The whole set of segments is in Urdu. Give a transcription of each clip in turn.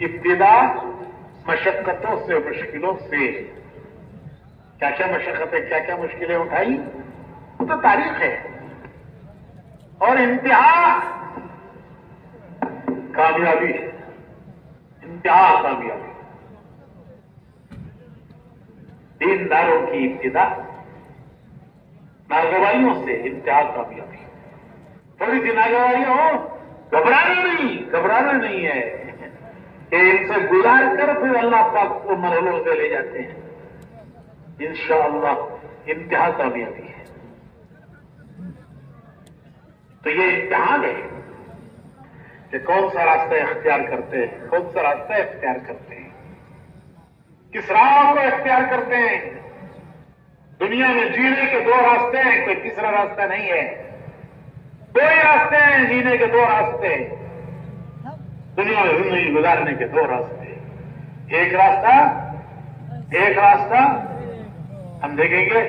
ابتدا مشقتوں سے مشکلوں سے. کیا کیا مشقتیں کیا کیا مشکلیں اٹھائی وہ تو تاریخ ہے. اور انتہا کامیابی ہے. انتہا کامیابی. دینداروں کی ابتدا ناگواریوں سے انتہا کامیابی. تھوڑی سی ناگواری ہو گھبرانا نہیں ہے کہ ان سے گزار کر پھر اللہ پاک کو مرحلوں سے لے جاتے ہیں. انشاءاللہ انتہا کامیابی ہے. تو یہ امتحان ہے کہ کون سا راستہ اختیار کرتے ہیں, کون سا راستہ اختیار کرتے ہیں, کس راہ کو اختیار کرتے ہیں. دنیا میں جینے کے دو راستے ہیں, کوئی تیسرا راستہ نہیں ہے. دو ہی راستے ہیں جینے کے, دو راستے. دنیا میں زندگی گزارنے کے دو راستے. ایک راستہ ہم دیکھیں گے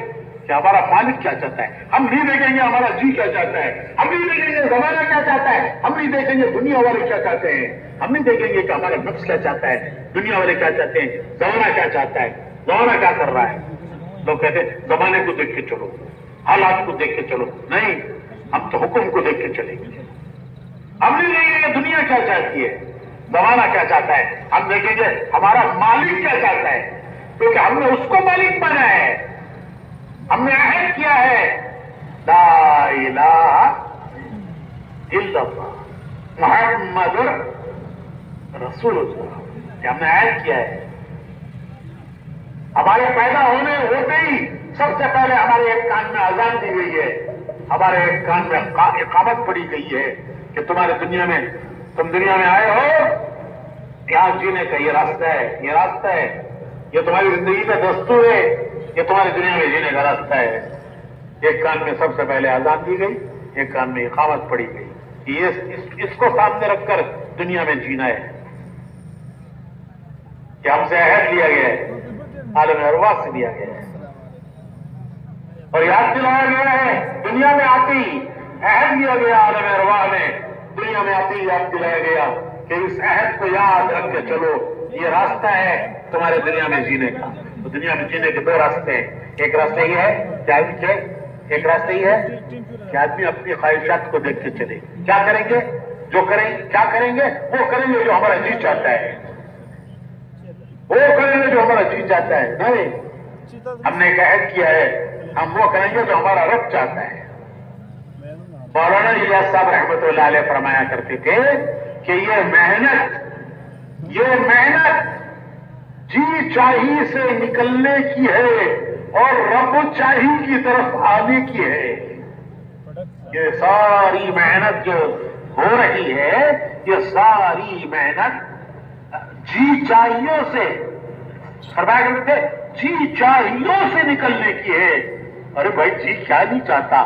کہ ہمارا مالک کیا چاہتا ہے, ہم نہیں دیکھیں گے ہمارا جی کیا چاہتا ہے, ہم نہیں دیکھیں گے زمانہ کیا چاہتا ہے, ہم نہیں دیکھیں گے دنیا والے کیا چاہتے ہیں, ہم نہیں دیکھیں گے کہ ہمارا نفس کیا چاہتا ہے, دنیا والے کیا چاہتے ہیں, زمانہ کیا چاہتا ہے, زمانہ کیا کر رہا ہے. لوگ کہتے ہیں زمانے کو دیکھ کے چلو, حالات کو دیکھ کے چلو. نہیں, ہم تو حکم کو دیکھ کے چلیں گے. ہم نہیں دیکھیں گے دنیا کیا چاہتی ہے, زمانہ کیا چاہتا ہے, ہم دیکھیں گے ہمارا مالک کیا چاہتا ہے, کیونکہ ہم نے اس کو مالک بنا ہے. ہم نے عہد کیا ہے لا الہ الا اللہ محمد رسول اللہ. ہم نے عہد کیا ہے. ہمارے پیدا ہونے ہوتے ہی سب سے پہلے ہمارے ایک کان میں اذان دی گئی ہے, ہمارے ایک کان میں اقامت پڑی گئی ہے کہ تم دنیا میں آئے ہو, یہاں جینے کا یہ راستہ ہے, یہ راستہ ہے, یہ تمہاری زندگی کا دستور ہے, یہ تمہاری دنیا میں جینے کا راستہ ہے. ایک کان میں سب سے پہلے اذان دی گئی, ایک کان میں اقامت پڑی گئی. یہ اس کو سامنے رکھ کر دنیا میں جینا ہے. کہ ہم سے عہد لیا گیا ہے, عالم ارواح سے لیا گیا ہے, اور یاد دلایا گیا ہے دنیا میں آتی عہد لیا گیا. عالم ارواح میں دنیا میں آتی یاد دلایا گیا کہ اس عہد کو یاد رکھ کے چلو, یہ راستہ ہے تمہارے دنیا میں جینے کا. تو دنیا میں جینے کے دو راستے ہیں. ایک راستہ یہ ہے ایک راستہ یہ ہے کہ آدمی اپنی خواہشات کو دیکھ کے چلے. کیا کریں گے کیا کریں گے وہ کریں گے جو ہمارا جی چاہتا ہے, وہ کریں گے جو ہمارا جی چاہتا ہے. نہیں, ہم نے ایک عہد کیا ہے, ہم وہ کریں گے جو ہمارا رب چاہتا ہے. مولانا الیاس صاحب رحمۃ اللہ علیہ فرمایا کرتے تھے کہ یہ محنت جی چاہی سے نکلنے کی ہے اور رب چاہی کی طرف آنے کی ہے. یہ ساری محنت جو ہو رہی ہے, یہ ساری محنت جی چاہیوں سے, فرمایا کرتے تھے جی چاہیوں سے نکلنے کی ہے. ارے بھائی جی کیا نہیں چاہتا,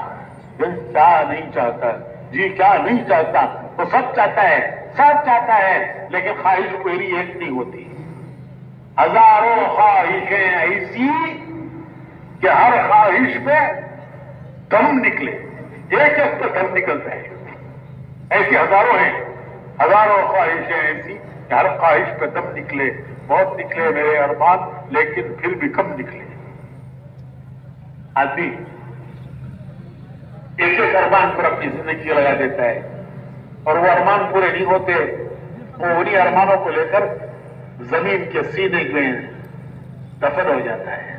کیا نہیں چاہتا, جی کیا نہیں چاہتا, وہ سب چاہتا ہے, لیکن خواہش کوئی ایک نہیں ہوتی. ہزاروں خواہشیں ایسی کہ ہر خواہش پہ دم نکلے, ایک پہ دم نکلتا ہے. ایسی ہزاروں خواہشیں ایسی کہ ہر خواہش پہ دم نکلے. بہت نکلے میرے ارمان, لیکن پھر بھی کم نکلے. آدمی ایک ارمان پر اپنی زندگی لگا دیتا ہے, اور وہ ارمان پورے نہیں ہوتے. وہ انہیں ارمانوں کو لے کر زمین کے سینے میں دفن ہو جاتا ہے.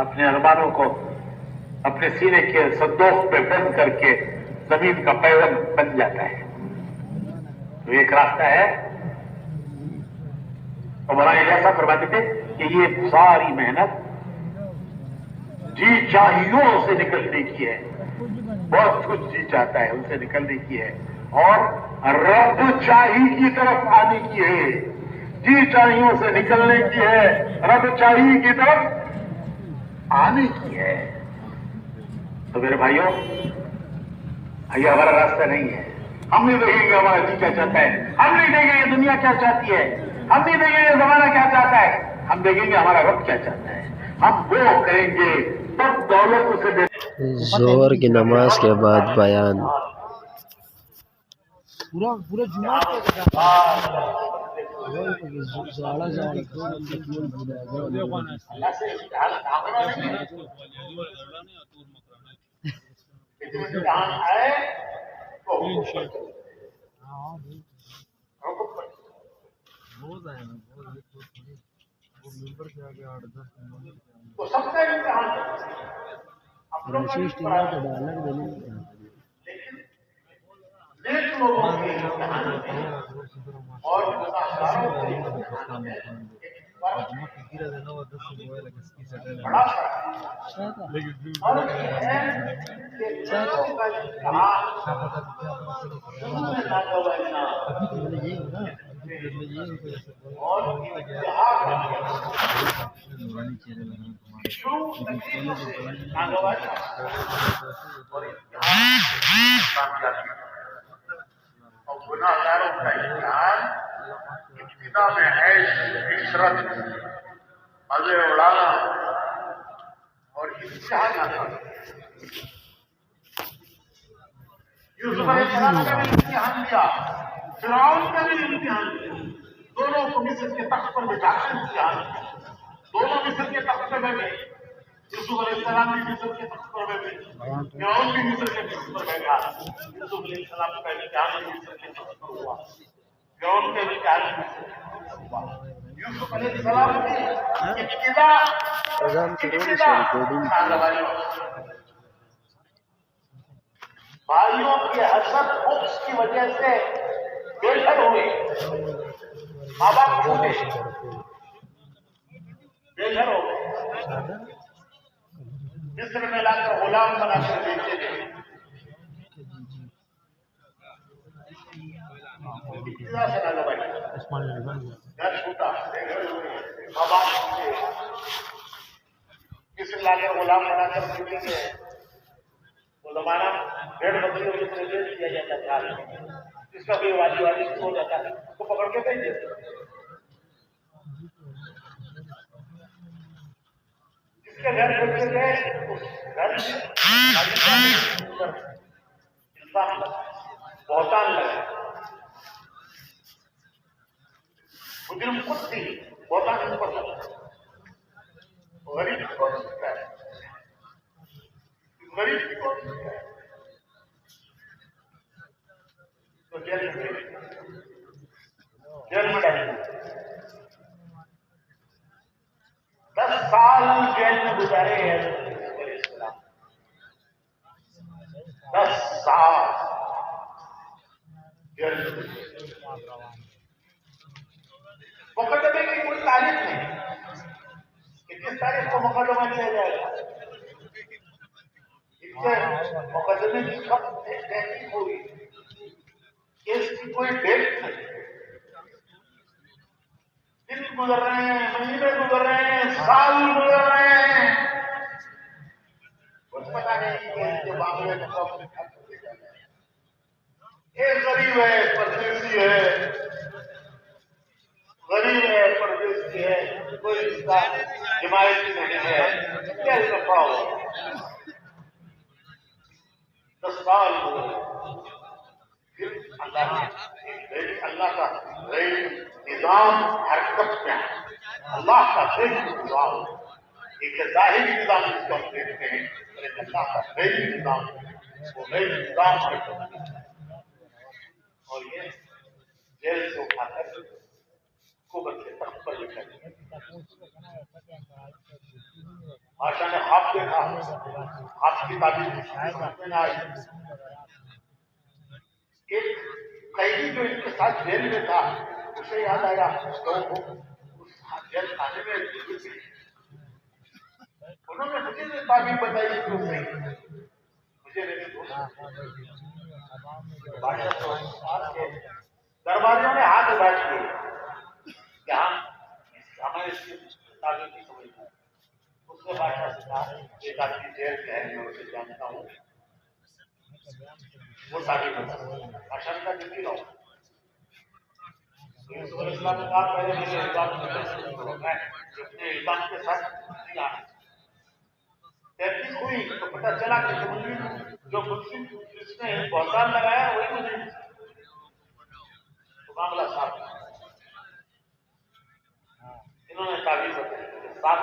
اپنے ارمانوں کو اپنے سینے کے صندوق پہ بند کر کے زمین کا پیون بن جاتا ہے. تو ایک راستہ ہے. اور مولانا ایسا فرماتے تھے کہ یہ ساری محنت جی چاہیوں سے نکلنے کی ہے. بہت کچھ جی چاہتا ہے ان سے نکلنے کی ہے, اور رب چاہی کی طرف آنے کی ہے. جی چاہیوں سے نکلنے کی ہے, رب چاہی کی طرف آنے کی ہے. تو میرے بھائیوں, یہ ہمارا راستہ نہیں ہے. ہم نہیں دیکھیں گے ہمارا جی کیا چاہتا ہے, ہم نہیں دیکھیں گے دنیا کیا چاہتی ہے, ہم نہیں دیکھیں گے زمانہ کیا چاہتا ہے, ہم دیکھیں گے ہمارا رب کیا چاہتا ہے. ہم وہ کریں گے تب دولت اسے. ظہر کی نماز کے بعد بیان. پورا جمعہ اللہ سے امتحان مانگنا نہیں ہے، لیکن امتحان آئے تو حکم پر تو سب کا امتحان اپنوں کا لیکن نیک لوگوں کے امتحان اور گناہگاروں کے امتحان میں بڑا فرق ہے۔ اور یہ ہے کہ لوگوں کا امتحان نہ گوانا اور امتحان شروع تکلیفوں سے نہ گوانا اور امتحان کامیابی اور گناہگاروں کا امتحان ابتدا میں عیش عشرت مزے اڑانا اور امتحان آنا۔ یوسف علیہ السلام کا بھی امتحان لیا، فرعون کا بھی امتحان لیا، دونوں کو مصر کے تخت پر بٹھا کر امتحان لیا، دونوں مصر کے تخت پر بیٹھے، یوسف علیہ السلام بھی مصر کے تخت پر بیٹھے، فرعون بھی مصر کے تخت پر بیٹھا۔ یوسف علیہ السلام کا امتحان مصر کے تخت پر ہوا، فرعون کا امتحان مصر کے تخت پر ہوا۔ یوسف علیہ السلام کی ابتدا ناگواری بھائیوں کی حسد بخش کی وجہ سے بے گھر ہوئے، ماں باپ چھوٹے بے گھر ہو گئے، مصر میں لا کر غلام بنا کر بیچے گئے۔ ابتدا سے ناگواری، گھر چھوٹا، بے گھر ہوئے، ماں باپ چھوٹے، مصر لا کر غلام بنا کر بیچے گئے۔ وہ زمانہ بھیڑ بکریوں کے پروجیکٹ کیا جاتا تھا، جس کا بھی وادی ہو جاتا ہے تو پکڑ کے بھیج دیتے، جس کے گھر بچے گئے اس گھر انسان بہتان لگا، مجرم خود تھی، بہتان ان پر لگا، غریب کون سکتا ہے، غریب کون سکتا ہے، تو جیل میں ڈالیں 10 سال جیل میں گزارے ہیں، 10 سال جیل میں گزارے۔ مقدمے کی کوئی تاریخ نہیں کہ کس تاریخ کو مقدمہ کیا جائے گا، اس سے مقدمے کی کب تحقیق ہوئی، اس کی کوئی ڈیٹ نہیں، دن گزر رہے ہیں، مہینے گزر رہے ہیں، سال گزر رہے ہیں، کچھ پتا نہیں کہ اس کے معاملے میں کب ایک غریب ہے، پردیسی ہے، غریب ہے، پردیسی ہے، کوئی اس کا حمایتی نہیں ہے، کیا دفعہ ہو 10 سال گزرے، پھر اللہ کا غیر نظام حرکت میں ہے، اللہ کا غیر نظام، ایک ظاہری نظام جس کو ہم دیکھتے ہیں، لیکن اللہ کا غیر نظام، وہ غیر نظام حرکت میں ہے، اور یہ جیل سے اٹھا کر حکومت کے تخت پر لکھا گیا۔ بادشاہ نے خواب دیکھا، خواب کی تعبیر سمجھ میں نہ آئی، ایک قیدی جو ان کے ساتھ جیل میں تھا اسے یاد آیا تو وہ اس جیل خانے میں انہوں نے مجھے تعبیر بتائی کیوں نہیں، مجھے میرے دوست بادشاہ کے درباریوں نے ہاتھ اٹھا دیے کہ ہمیں اس کی تعبیر کی سمجھ ہے۔ اس نے بادشاہ سے کہا ایک آدمی جیل میں ہے، میں اسے جانتا ہوں، وہ تعبیر بتا، بادشاہ کا جلدی رہو۔ یوسف علیہ السلام نے کہا پہلے مجھے الزام میں اپنے الزام کے ساتھ نہیں آنا۔ تحقیق ہوئی تو پتہ چلا کہ جو مسلم جس نے بہتان لگایا وہی مجھے تو معاملہ صاف ہے۔ 7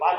5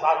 7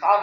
7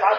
7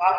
7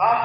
7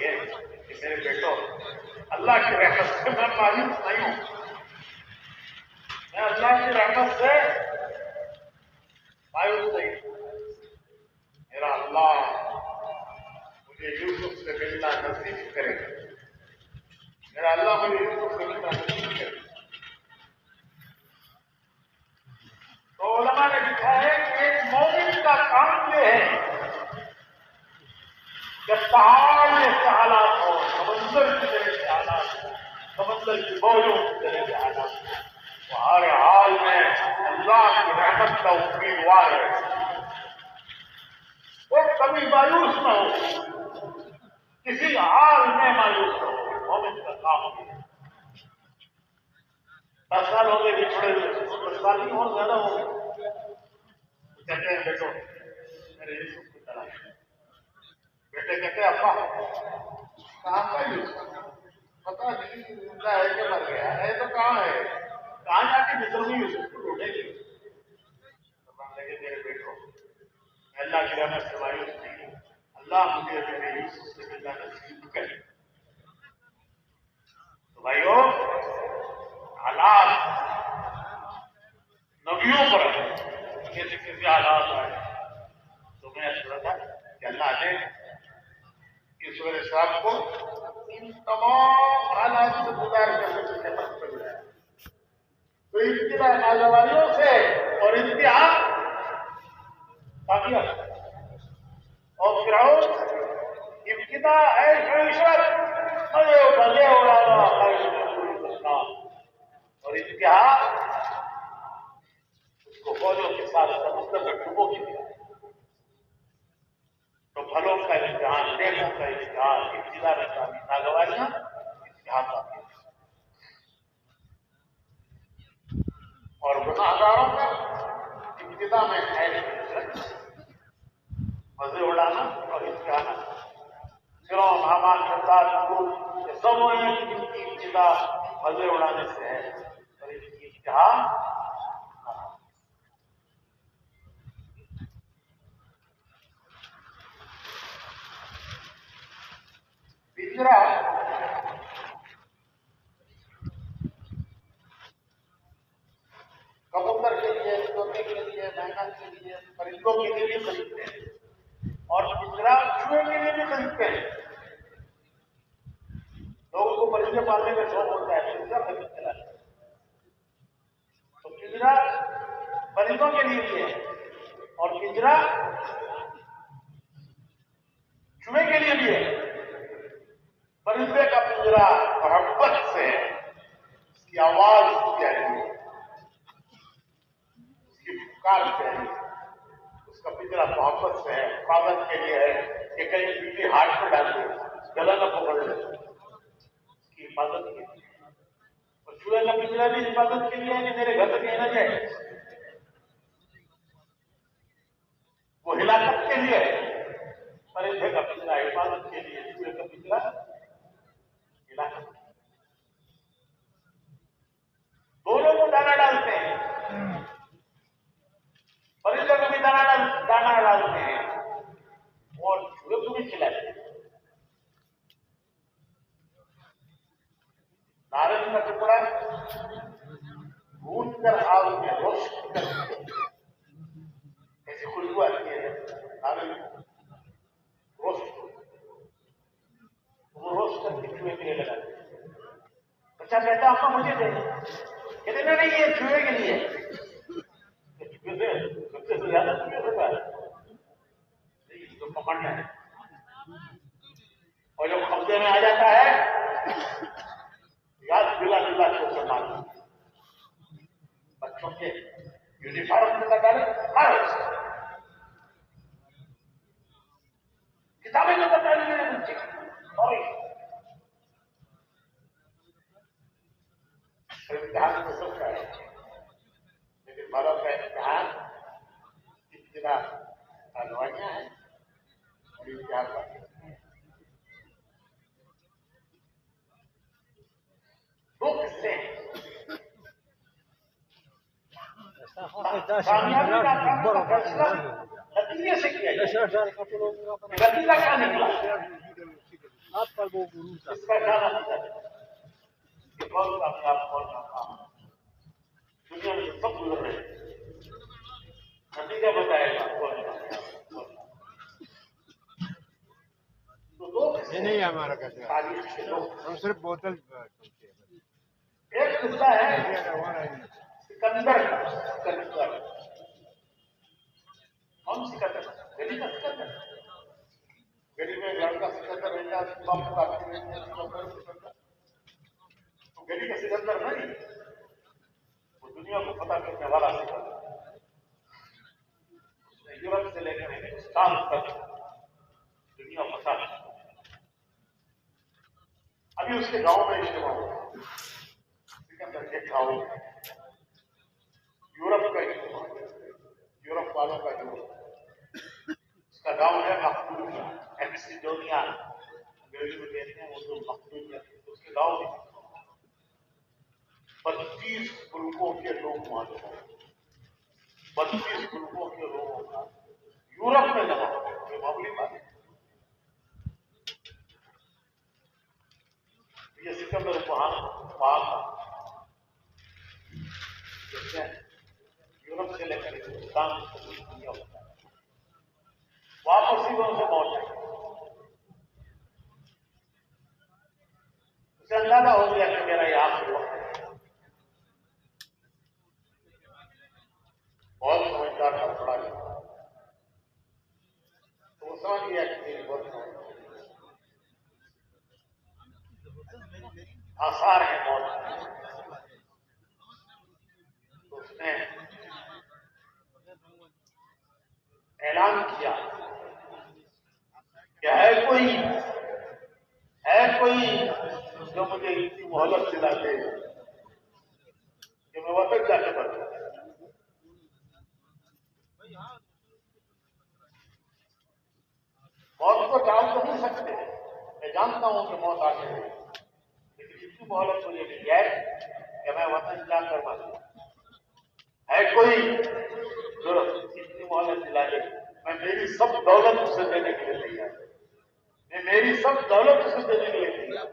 یہ کہ میرے بیٹو اللہ کی رحمت سے میں مایوس نہیں ہوں. میں اللہ کی رحمت سے مایوس نہیں ہوں. میرا اللہ مجھے یوسف سے ملنا نصیب کرے گا. میرا اللہ مجھے یوسف سے ملنا نصیب کرے گا. تو علماء نے لکھا ہے کہ ایک مومن کا کام یہ ہے کہ پہاڑ جیسے حالات ہو, سمندر کی طرح سے حالات ہو, سمندر کی موجوں کی طرح سے حالات ہو, وہ ہر حال میں اللہ کی رحمت کا امیدوار ہے. وہ کبھی مایوس نہ ہو, کسی حال میں مایوس نہ ہو. مومن کا کام ہے. 10 سال ہو گئے بچھڑے ہوئے, 10 سال نہیں اور زیادہ ہو گئے. کہتے ہیں بیٹو میرے یوسف کی طرح. بیٹے کہتے ہیں ابا کہاں کا یوسف, پتا نہیں زندہ ہے کہ مر گیا ہے, تو کہاں ہے, کہاں جا کے مصر میں یوسف کو ڈھونڈے گی. لگے میرے بیٹو میں اللہ کی رحمت سے مایوس نہیں ہوں. اللہ مجھے میرے یوسف سے ملنا نصیب کرے. تو بھائیو حالات نبیوں پر کسی کسی حالات آئے تو میں سنا تھا کہ اللہ نے اس وجہ صاحب کو ان تمام حالات سے گزار کرنے کی خدمت کر دیا. تو ابتدا ناجوانیوں سے اور انتہا کامیاب اور فرعون ابتدا عیش و عشرت مزے مزے اڑانا اور انتہا اس کو فوجوں کے ساتھ سمندر میں ڈبو کی دیا. تو پھلوں کا امتحان, نیکوں کا امتحان, ابتدا میں ناگواریاں, انتہا کامیابی. اور گناہگاروں کا ابتدا میں عیش و عشرت, مزے اڑانا اور امتحان. فرعون, حامان, شداد, نمرود, یہ سب وہ ہیں کہ جن کی ابتدا مزے اڑانے سے ہے اور ان کی انتہا. تیسرا کبوتر کے لیے, طوطے کے لیے, مینک کے لیے, پرندوں کے لیے بھی خریدتے ہیں, اور تیسرا چوہے کے لیے بھی خریدتے ہیں. لوگوں کو پرندے پالنے کا شوق ہوتا ہے, پنجرا خریدتے ہیں. تو پنجرا پرندوں کے لیے بھی ہے اور پنجرا چوہے کے لیے بھی ہے. پرندے کا پنجرا محبت سے ہے, اس کی آواز پیاری ہے, اس کی پکار پیاری ہے. اس کا پنجرا محبت سے ہے, حفاظت کے لیے ہے کہ کہیں بجلی ہاتھ میں ڈال دے, گلا نہ پکڑ لے, اس کی حفاظت کے لیے. اور چوہے کا پنجرا بھی حفاظت کے لیے ہے کہ میرے گھر تک کہیں نہ جائے. وہ ہلاکت کے لیے ہے. پرندے کا پنجرا حفاظت کے لیے, چوہے کا پنجرا ہلاکت. دونوں کو دانا ڈالتے ہیں, پرندے کو بھی دانا ڈالتے ہیں اور چوہے کو بھی کھلاتے ہیں. نارنج کا ٹکڑا بھون کر آگ میں روسٹ کر ایسی خوشبو آتی ہے. نارنج روسٹ کر کے چوہے کے لیے لگاتے ہیں. بچہ کہتا آپ کو مجھے دے, کہتے نہیں یہ چوہے کے لیے. سب سے زیادہ چوہے ہوتا ہے تو پکڑنا ہے, اور جب قبضے میں آ جاتا ہے یاد دلا کے اسے مارنا. بچوں کے یونیفارم میں لگا لے, کتابیں جو بتا رہی ہیں بچے اور امتحان تو سب کا ہے, لیکن بڑوں کا امتحان ابتدا ناگوانیاں ہیں اور امتحان کا. دو قصے ہیں. کامیابی ناکامی کا فیصلہ نتیجے سے کیا جائے. نتیجہ کیا نکلا؟ اس کا کیا نتیجہ ہے کہ کون کامیاب کون ناکام دنیا میں سب گزر رہے ہیں نتیجہ بتائے گا کون کامیاب کون ناکام تو دو یہ نہیں ہے ہمارا کہتے تاریخ کے لوگ ہم صرف بوتل ایک قصہ ہے سکندر کا سکندر کون سکندر گلی کا سکندر گلی میں لڑکا سکندر رہتا ہے باپ کافی سکندر تو گلی کا سکندر نہیں وہ دنیا کو فتح کرنے والا سکندر یورپ سے لے کر ہندوستان تک دنیا فتح ابھی اس کے گاؤں میں اجتماع ہوا سکندر کے گاؤں یورپ کا اجتماع یورپ والوں کا یورپ اس کا گاؤں ہے مقدونیہ ایکسیڈونیا انگریزی میں کہتے ہیں وہ تو مقدونیہ اس کے گاؤں میں 32 ملکوں کے لوگ وہاں جمع ہوئے 32 ملکوں کے لوگوں کا یورپ میں جمع ہو یہ معمولی بات ہے یہ سکندر وہاں یورپ سے لے کر ہندوستان دنیا ہوتا ہے واپس ہی ان سے پہنچے اسے اندازہ ہو گیا کہ میرا یہ آخری وقت ہے بہت سمجھدار تھا پڑا گیا تو وہ سمجھ گیا کہ میری بہت آثار ہے موت تو اس نے اعلان کیا کہ ہے کوئی جو مجھے اتنی مہلت دلا دے کہ میں وطن جا کے بچوں موت کو ٹال تو نہیں سکتے میں جانتا ہوں کہ موت آ جائے لیکن اتنی مہلت مجھے مل جائے کہ میں وطن جا کر بچوں ہے کوئی جو اتنی مہلت دلا دے میں میری سب دولت اسے دینے کے لیے تیار میں میری سب دولت اسے دینے کے لیے تیار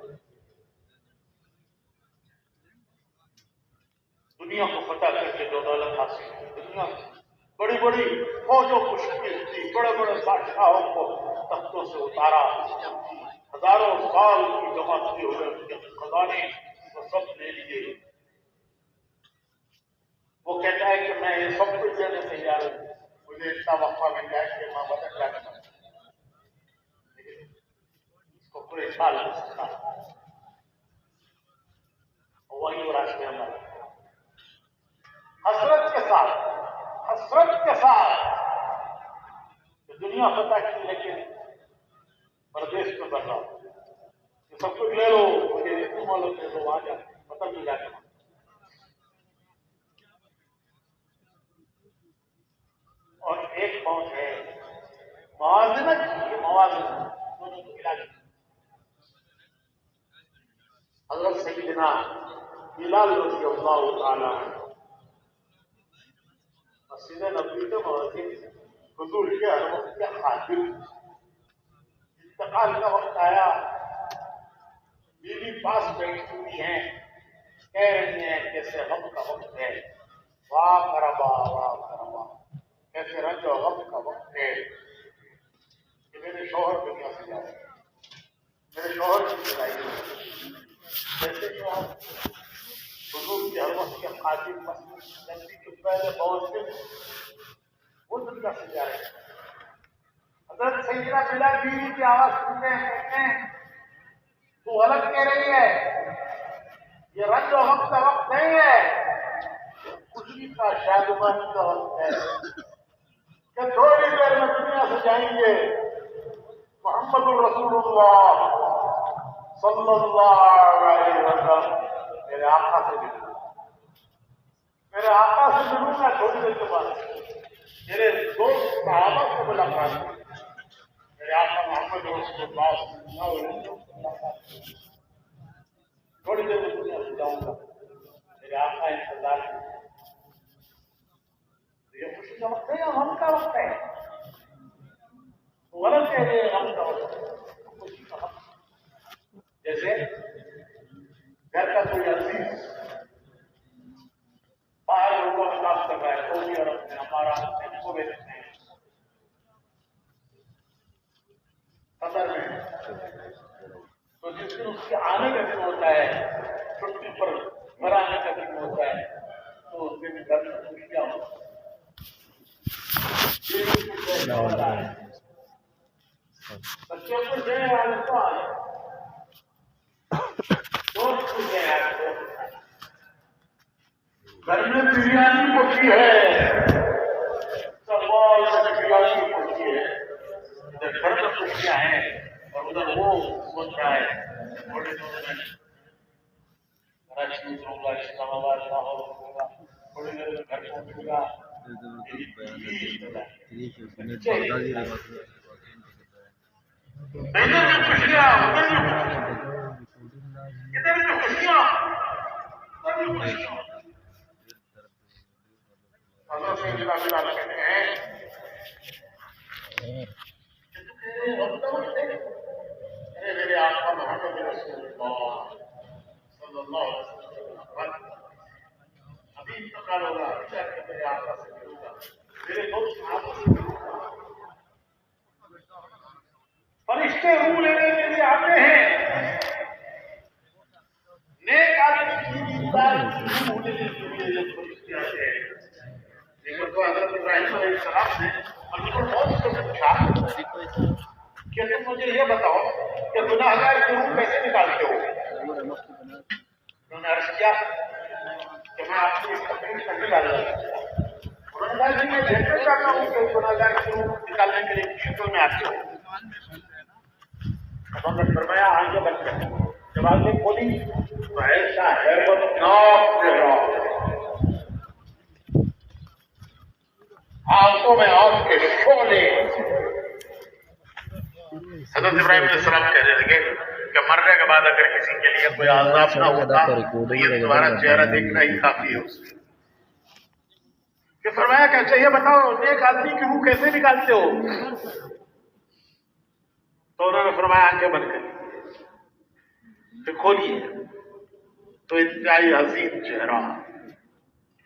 دنیا کو فتح کر کے جو دولت حاصل کی دنیا میں بڑی بڑی فوجوں کو شکست دی بڑے بڑے بادشاہوں کو تختوں سے اتارا ہزاروں سال کی جمع کیے ہوئے ان کے خزانے وہ سب لے لیے وہ کہتا ہے کہ میں یہ سب کچھ دینے تیار ہوں مجھے اتنا وقفہ مل جائے کہ میں بدل جا کر اس کو پورے سال ہو سکتا وہی راشن ہمارا حسرت کے ساتھ دنیا فتح کی لیکن پردیش میں بڑھ رہا ہوں یہ سب کچھ لے لو مجھے اتنی معلوم دے دو وہاں جا پتہ بھی جا کے اور ایک بات ہے موازنت کی موازنت دونوں کو ملا کے حضرت سیدنا بلال رضی اللہ تعالیٰ مسجد نبوی کے مؤذن حضور کے ہر وقت کے حاضر انتقال کا وقت آیا بیوی پاس بیٹھی ہوئی ہیں کہہ رہی ہیں کیسے غم کا وقت ہے واہ کربا کیسے رنج و غم کا وقت ہے کہ میرے شوہر دنیا سے جا رہے ہیں میرے شوہر کی جدائی جیسے شوہر حضور کے ہر وقت کے حاضر مسجد نبی کے پہلے مؤذن وہ دنیا سے جا رہے ہیں حضرت سیدنا بلال بیوی کی آواز سنتے ہیں کہتے ہیں تو غلط کہہ رہی ہے یہ رنج و غم کا وقت نہیں ہے خوشی کا شادمانی کا وقت ہے کہ تھوڑی دیر میں دنیا سے جائیں گے محمد الرسول اللہ صلی اللہ علیہ وسلم میرے آقا سے ملوں میرے آقا سے ملوں گا تھوڑی دیر کے بعد میرے دوست صحابہ سے ملاقات میرے آقا محمد رسول اللہ صلی اللہ علیہ وسلم تھوڑی دیر میں دنیا سے جاؤں گا میرے آقا انتظار میں یہ خوشی کا وقت ہے یا غم کا وقت ہے غلط کہہ رہے غم کا وقت خوشی کا وقت اس کے آنے کا دن ہوتا ہے، چھٹی پر گھر آنے کا دن ہوتا ہے، تو اس دن گھر میں خوشیاں ہوتی ہیں۔ بچے خوش ہیں، آج تو آئے دوست خوش ہیں، آج تو گھر میں بریانی ہوتی ہے، سب بریانی ہوتی ہے، ادھر گھر میں خوشیاں ہیں اور ادھر وہ سوچ رہا ہے تھوڑے دنوں میں کراچی اتروں گا، اسلام آباد لاہور اتروں گا، تھوڑی دیر میں گھر پہنچوں گا۔ ادھر بھی خوشیاں، ادھر بھی خوشیاں، ادھر بھی خوشیاں۔ اللہ سے جلا جلا کہتے ہیں میرے آقا محمد رسول اللہ صلی اللہ علیہ وسلم ابھی انتقال ہوگا، میرے آقا سے ملوں گا، میرے دوست صحابہ سے ملوں گا۔ فرشتے روح لینے کے لیے آتے ہیں، نیک آدمی کی دیدار روح لینے کے لیے جب فرشتے آتے ہیں۔ لیکن تو حضرت ابراہیم علیہ السلام نے اللہ بہت سے پوچھا کہ تم مجھے یہ بتاؤ کہ گناہگار کی روح کیسے نکالتے ہو؟ انہوں نے عرض کیا کہ میں آپ کو اس تکلیف سے نکالوں گا۔ انہوں نے کہا کہ میں دیکھنا چاہتا ہوں کہ گناہگار کی روح نکالنے کے لیے شکل میں آتے ہو۔ انہوں نے فرمایا آنکھیں بند کر، جب آنکھیں کھولی تو ایسا ہیبتناک چہرہ، آنکھوں میں آگ کے شعلے۔ حضرت ابراہیم علیہ السلام کہنے لگے کہ مرنے کے بعد اگر کسی کے لیے کوئی عذاب نہ ہوتا تو یہ تمہارا چہرہ دیکھنا ہی کافی ہے اس میں۔ کہ فرمایا کہ اچھا یہ بتاؤ نیک آدمی کی روح کیسے نکالتے ہو؟ تو انہوں نے فرمایا آنکھیں بند کر، پھر کھولیے تو انتہائی حسین چہرہ،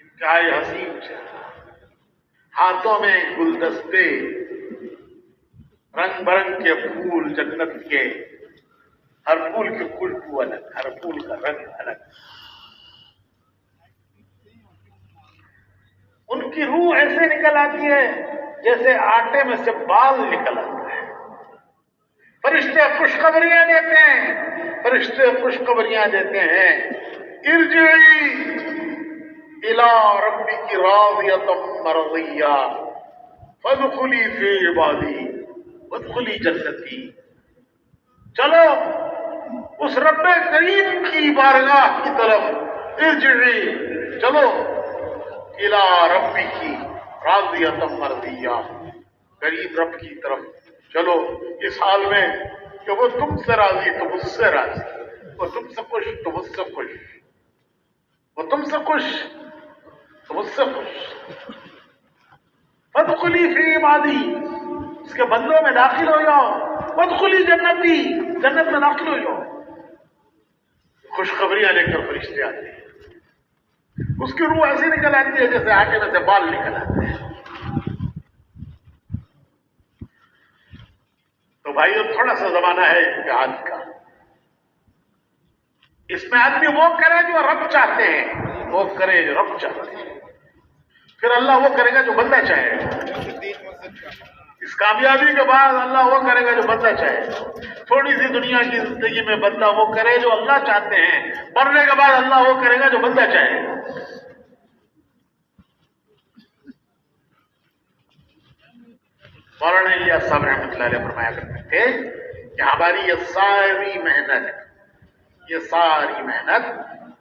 انتہائی حسین چہرہ، ہاتھوں میں گلدستے، رنگ برنگ کے پھول جنت کے، ہر پھول کی خوشبو الگ، ہر پھول کا رنگ الگ۔ ان کی روح ایسے نکل آتی ہے جیسے آٹے میں سے بال نکل آتا ہے۔ فرشتے خوشخبریاں دیتے ہیں، فرشتے خوشخبریاں دیتے ہیں، ارجعی الی ربک راضیۃ مرضیہ فادخلی فی عبادی وادخلی جنتی۔ چلو اس رب کریم کی بارگاہ کی طرف، ارجعی چلو الی ربک راضیۃ مرضیہ، کریم رب کی طرف چلو اس حال میں کہ وہ تم سے راضی تو مجھ سے راضی، وہ تم سے خوش تو مجھ سے خوش، وہ تم سے خوش تو مجھ سے خوش۔ فادخلی فی عبادی، اس کے بندوں میں داخل ہو جاؤ، وادخلی جنتی، جنت میں داخل ہو جاؤ۔ خوشخبریاں لے کر فرشتے آتے ہیں، اس کی روح ایسی نکل آتی ہے جیسے آٹے میں سے بال نکل آتے ہیں۔ تو بھائیو تھوڑا سا زمانہ ہے امتحان کا، اس میں آدمی وہ کرے جو رب چاہتے ہیں، وہ کرے جو رب چاہتے ہیں، پھر اللہ وہ کرے گا جو بندہ چاہے گا۔ اس کامیابی کے بعد اللہ وہ کرے گا جو بندہ چاہے گا۔ تھوڑی سی دنیا کی زندگی میں بندہ وہ کرے جو اللہ چاہتے ہیں، مرنے کے بعد اللہ وہ کرے گا جو بندہ چاہے گا۔ مولانا الیاس صاحب رحمۃ اللہ علیہ فرمایا کرتے تھے کہ ہماری یہ ساری محنت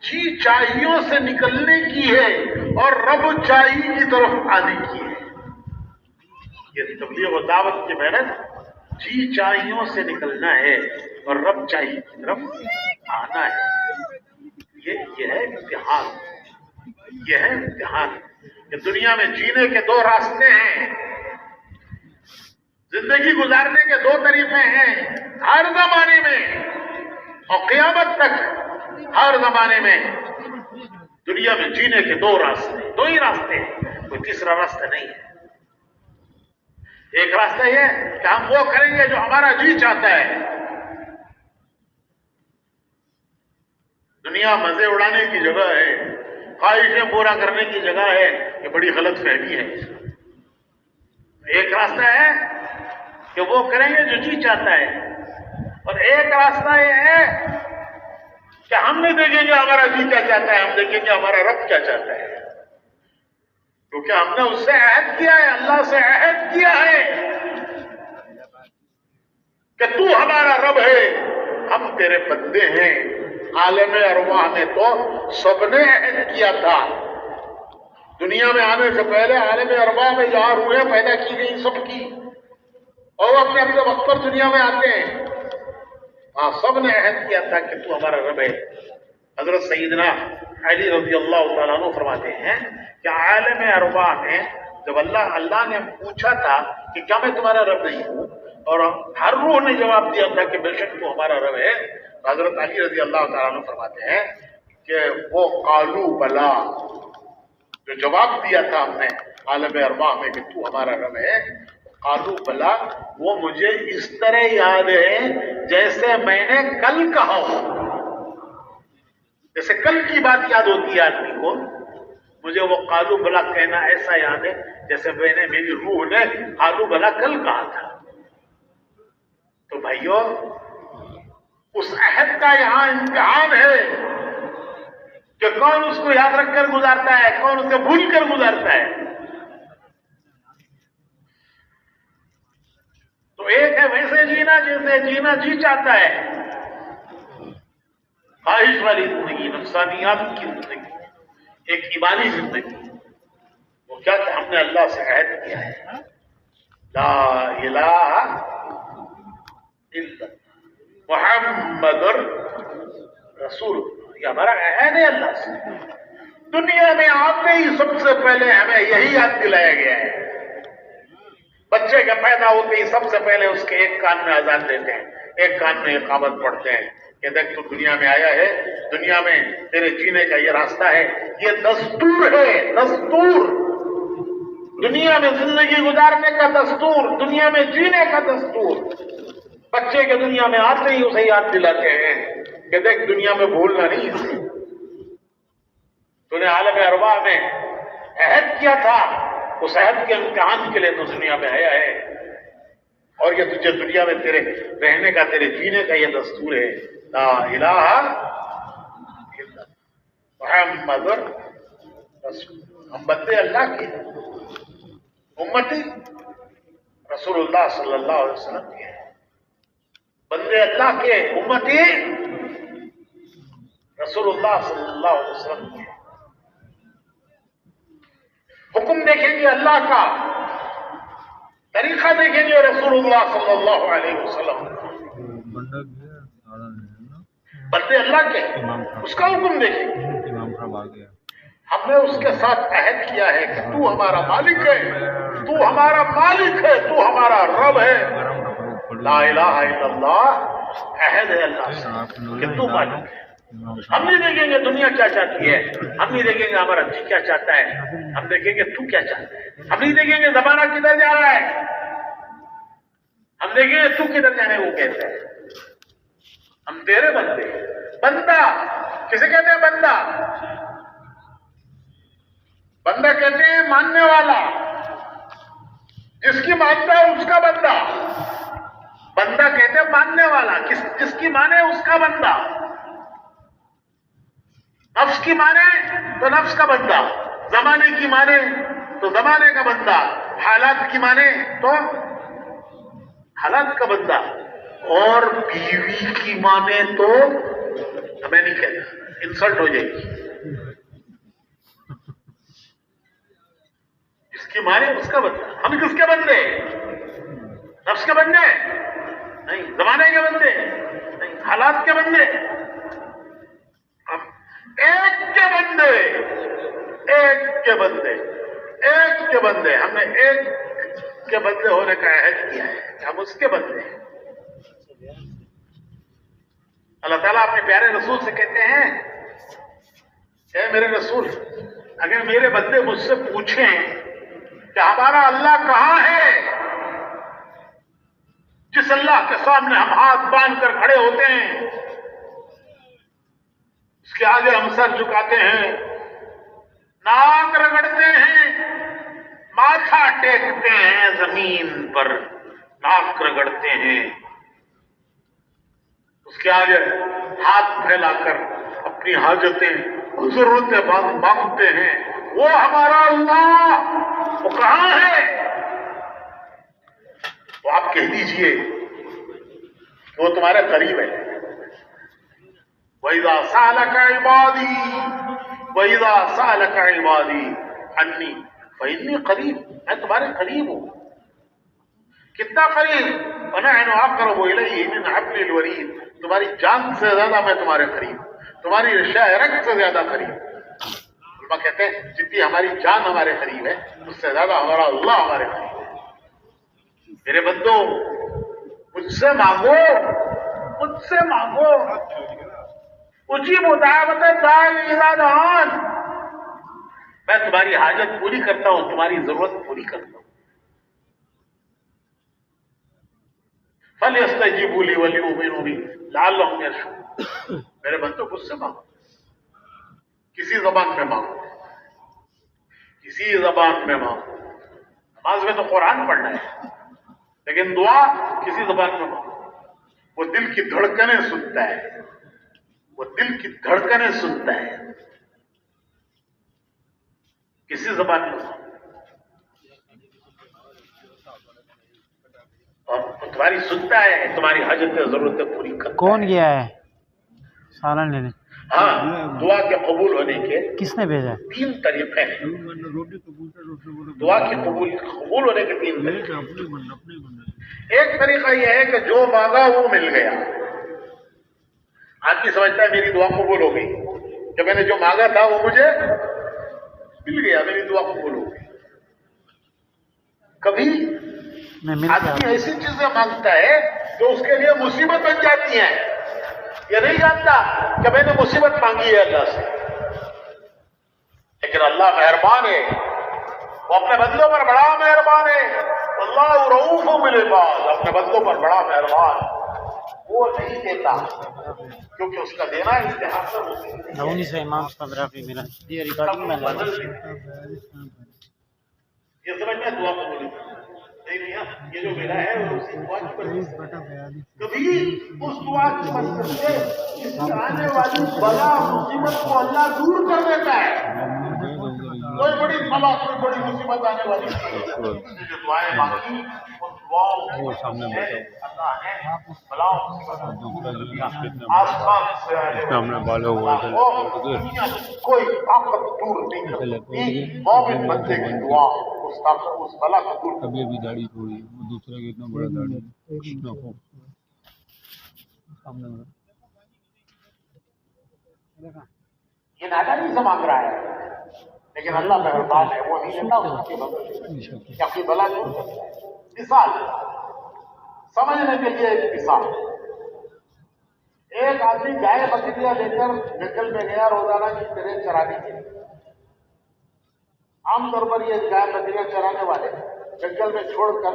جی چاہیوں سے نکلنے کی ہے اور رب چاہی کی طرف آنے کی ہے۔ یہ تبلیغ و دعوت کی محنت جی چاہیوں سے نکلنا ہے اور رب چاہی کی طرف آنا ہے۔ یہ ہے امتحان، یہ ہے امتحان کہ دنیا میں جینے کے دو راستے ہیں، زندگی گزارنے کے دو طریقے ہیں، ہر زمانے میں اور قیامت تک ہر زمانے میں دنیا میں جینے کے دو ہی راستے ہیں، کوئی تیسرا راستہ نہیں ہے۔ ایک راستہ یہ کہ ہم وہ کریں گے جو ہمارا جی چاہتا ہے، دنیا مزے اڑانے کی جگہ ہے، خواہشیں پورا کرنے کی جگہ ہے، یہ بڑی غلط فہمی ہے۔ ایک راستہ ہے کہ وہ کریں گے جو جی چاہتا ہے، اور ایک راستہ یہ ہے کہ ہم نہیں دیکھیں گے ہمارا جی کیا چاہتا ہے، ہم دیکھیں گے ہمارا رب کیا چاہتا ہے، کیونکہ ہم نے اس سے عہد کیا ہے، اللہ سے عہد کیا ہے کہ تو ہمارا رب ہے، ہم تیرے بندے ہیں۔ عالم ارواح میں تو سب نے عہد کیا تھا، دنیا میں آنے سے پہلے عالم ارواح میں جہاں روحیں پیدا کی گئی سب کی، اور وہ اپنے اپنے وقت پر دنیا میں آتے ہیں، ہاں سب نے عہد کیا تھا کہ تو ہمارا رب ہے۔ حضرت سیدنا علی رضی اللہ تعالیٰ عنہ فرماتے ہیں کہ عالم ارواح میں جب اللہ نے پوچھا تھا کہ کیا میں تمہارا رب نہیں ہوں، اور ہر روح نے جواب دیا تھا کہ بے شک تو ہمارا رب ہے، حضرت علی رضی اللہ تعالیٰ عنہ فرماتے ہیں کہ وہ قالو بلا، جو جواب دیا تھا ہم نے عالم ارواح میں کہ تو ہمارا رب ہے، قالو بلا، وہ مجھے اس طرح یاد ہے جیسے میں نے کل کہا ہوں، جیسے کل کی بات یاد ہوتی ہے آدمی کو، مجھے وہ قالو بلا کہنا ایسا یاد ہے جیسے میں نے، میری روح نے قالو بلا کل کہا تھا۔ تو بھائیو، اس عہد کا یہاں امتحان ہے کہ کون اس کو یاد رکھ کر گزارتا ہے، کون اسے بھول کر گزارتا ہے۔ تو ایک ہے ویسے جینا جیسے جینا جی چاہتا ہے، خواہش والی زندگی، نفسانیات کی زندگی، ایک ایمانی زندگی، وہ کیا کہ ہم نے اللہ سے عہد کیا ہے، لا الہ الا محمد رسول اللہ، یہ ہمارا عہد ہے اللہ سے۔ دنیا میں آتے ہی سب سے پہلے ہمیں یہی یاد دلایا گیا ہے، بچے کے پیدا ہوتے ہی سب سے پہلے اس کے ایک کان میں اذان دیتے ہیں، ایک کان میں اقامت پڑھتے ہیں کہ دیکھ تو دنیا میں آیا ہے، دنیا میں تیرے جینے کا یہ راستہ ہے، یہ دستور ہے، دستور، دنیا میں زندگی گزارنے کا دستور، دنیا میں جینے کا دستور۔ بچے کے دنیا میں آتے ہی اسے یاد دلاتے ہیں کہ دیکھ دنیا میں بھولنا نہیں اسے، تو نے عالم ارواح میں عہد کیا تھا، اس عہد کے امتحان کے لیے تو دنیا میں آیا ہے، اور یہ تجھے دنیا میں تیرے رہنے کا، تیرے جینے کا یہ دستور ہے، لا الہ الا محمد رسول، ہم بندے اللہ کے، امتی رسول اللہ صلی اللہ علیہ وسلم کے، بندے اللہ کے، امتی رسول اللہ صلی اللہ علیہ وسلم کے۔ حکم دیکھیں گے اللہ کا، طریقہ دیکھیں گے رسول اللہ صلی اللہ علیہ وسلم، بندے اللہ کے، اس کا حکم دیکھیں گے۔ ہم نے اس کے ساتھ عہد کیا ہے کہ تو ہمارا مالک ہے، تو ہمارا مالک ہے، تو ہمارا رب ہے، لا الہ الا اللہ، عہد ہے اللہ سے کہ تو مالک ہے۔ ہم نہیں دیکھیں گے دنیا کیا چاہتی ہے، ہم نہیں دیکھیں گے ہمارا جی کیا چاہتا ہے، ہم دیکھیں گے تو کیا چاہتا ہے، ہم نہیں دیکھیں گے زمانہ کدھر جا رہا ہے، ہم دیکھیں گے تو کدھر جانے وہ کہتا ہے۔ ہم تیرے بندے، بندہ کسے کہتے ہیں؟ بندہ، بندہ کہتے ہیں ماننے والا، جس کی مانتا ہے اس کا بندہ، بندہ کہتے ہیں ماننے والا، جس کی مانے اس کا بندہ، نفس کی مانے تو نفس کا بندہ، زمانے کی مانے تو زمانے کا بندہ، حالات کی مانے تو حالات کا بندہ، اور بیوی کی مانے تو ہمیں نہیں کہتا، انسلٹ ہو جائے گی، جس کی مانے اس کا بندہ۔ ہم کس کے بندے؟ نفس کے بندے نہیں، زمانے کے بندے نہیں، حالات کے بندے، ہم ایک کے بندے، ایک کے بندے، ایک کے بندے، ہم نے ایک کے بندے ہونے کا عہد کیا ہے کہ ہم اس کے بندے ہیں۔ اللہ تعالیٰ اپنے پیارے رسول سے کہتے ہیں اے میرے رسول، اگر میرے بندے مجھ سے پوچھیں کہ ہمارا اللہ کہاں ہے، جس اللہ کے سامنے ہم ہاتھ باندھ کر کھڑے ہوتے ہیں، اس کے آگے ہم سر جھکاتے ہیں، ناک رگڑتے ہیں، ماتھا ٹیکتے ہیں زمین پر، ناک رگڑتے ہیں. اس کے آگے ہاتھ پھیلا کر اپنی حاجتیں ضرورتیں مانگتے ہیں. وہ ہمارا اللہ وہ کہاں ہے؟ تو آپ کہہ دیجئے کہ وہ تمہارے قریب ہے. وَإِذَا سَأَلَكَ عِبَادِي وَإِذَا سَأَلَكَ عِبَادِي عَنِّي فَإِنِّي قریب، میں تمہارے قریب ہوں. کتنا قریب؟ وَنَحْنُ أَقْرَبُ إِلَيْهِ مِنْ حَبْلِ الْوَرِيدِ، تمہاری جان سے زیادہ میں تمہارے قریب، تمہاری رشا رگ سے زیادہ قریب. علماء کہتے ہیں جتنی ہماری جان ہمارے قریب ہے اس سے زیادہ ہمارا اللہ ہمارے قریب ہے. میرے بندو مجھ سے مانگو، مجھ سے مانگو. اجیب دعوت الداعی اذا دعان، میں تمہاری حاجت پوری کرتا ہوں، تمہاری ضرورت پوری کرتا ہوں. فَلْيَسْتَجِيبُوا لِي وَلْيُؤْمِنُوا بِي لَعَلَّهُمْ يَرْشُدُونَ. میرے بندو مجھ سے مانگو، کسی زبان میں مانگو، کسی زبان میں مانگو. نماز میں تو قرآن پڑھنا ہے لیکن دعا کسی زبان میں مانگو. وہ دل کی دھڑکنیں سنتا ہے، وہ دل کی دھڑکنیں سنتا ہے. کسی زبان میں مانگو اور تمہاری سنتا ہے، تمہاری حاجتیں ضرورتیں پوری کرتا ہے. کون گیا ہے سالن لینے؟ ہاں، دعا کے قبول ہونے کے کس نے بھیجا؟ 3 طریقے ہیں. دعا کے قبول ہونے کے 3 طریقے. ایک طریقہ یہ ہے کہ جو مانگا وہ مل گیا. آدمی سمجھتا ہے میری دعا قبول ہو گئی کہ میں نے جو مانگا تھا وہ مجھے مل گیا، میری دعا قبول ہو گئی. کبھی آدمی ایسی چیزیں مانگتا ہے جو اس کے لیے مصیبت بن جاتی ہیں. یہ نہیں جانتا کہ میں نے مصیبت مانگی ہے اللہ سے، لیکن اللہ مہربان ہے، وہ اپنے بندوں پر بڑا مہربان ہے. اللہ رؤوف بالعباد، اپنے بندوں پر بڑا مہربان. وہ نہیں دیتا کیونکہ اس کا دینا اشتہار سے دعونی سے امام صاحب رافی ملا یہ ریکارڈنگ میں لگا. یہ سمجھنا دعا قبول نہیں. یہ جو میرا ہے وہ اسی دعا کی برکت سے. کبھی اس دعا کی برکت سے اس کی آنے والی بلا مصیبت کو اللہ دور کر دیتا ہے. کوئی بڑی بلا، کوئی بڑی مصیبت آنے والی جو دعائیں مانگی ان دعاؤں کو سامنے اللہ نے بلاؤں آسمان سے کوئی طاقت دور نہیں کر سکتی. مومن بندے کی دعا اس بلا کو دور. ابھی ابھی داڑھی چھوڑی، دوسرے کی اتنا بڑا داڑھی یہ نادانی سے مانگ رہا ہے لیکن اللہ مہربان ہے، وہ نہیں دیتا اس کی مدد کہ اپنی بلا دور کرتا ہے. مثال سمجھنے کے لیے ایک مثال، ایک آدمی گائے بکریاں لے کر جنگل میں گیا روزانہ کی طرح چرانے کے لیے. عام طور پر یہ گائے بکریاں چرانے والے جنگل میں چھوڑ کر